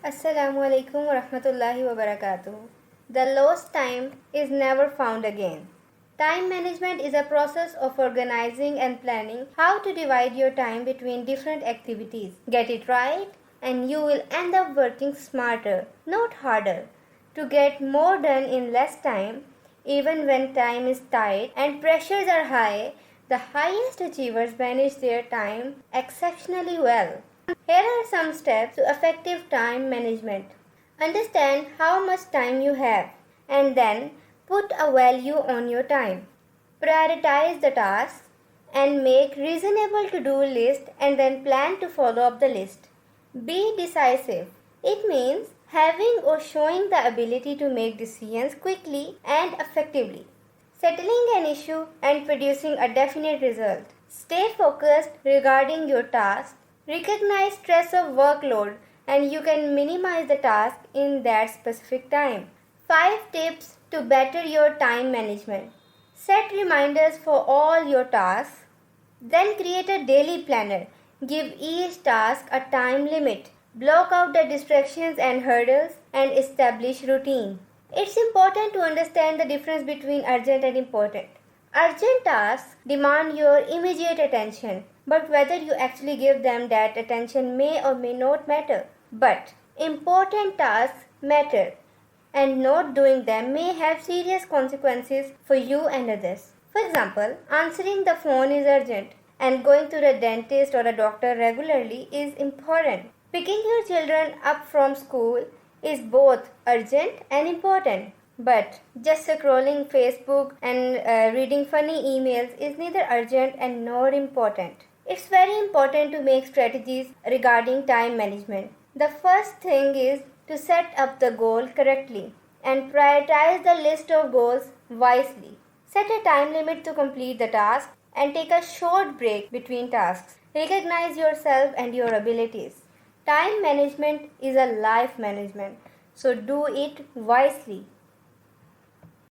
Assalamu alaikum wa rahmatullahi wa barakatuh. The lost time is never found again. Time management is a process of organizing and planning how to divide your time between different activities. Get it right, and you will end up working smarter, not harder, to get more done in less time. Even when time is tight and pressures are high, the highest achievers manage their time exceptionally well. Here are some steps to effective time management. Understand how much time you have and then put a value on your time. Prioritize the tasks and make reasonable to-do list and then plan to follow up the list. Be decisive. It means having or showing the ability to make decisions quickly and effectively. Settling an issue and producing a definite result. Stay focused regarding your task. Recognize stress of workload and you can minimize the task in that specific time. 5 tips to better your time management. Set reminders for all your tasks. Then create a daily planner. Give each task a time limit. Block out the distractions and hurdles and establish routine. It's important to understand the difference between urgent and important. Urgent tasks demand your immediate attention, but whether you actually give them that attention may or may not matter. But important tasks matter, and not doing them may have serious consequences for you and others. For example, answering the phone is urgent, and going to the dentist or a doctor regularly is important. Picking your children up from school is both urgent and important. But just scrolling Facebook and reading funny emails is neither urgent and nor important. It's very important to make strategies regarding time management. The first thing is to set up the goal correctly and prioritize the list of goals wisely. Set a time limit to complete the task and take a short break between tasks. Recognize yourself and your abilities. Time management is a life management, so do it wisely.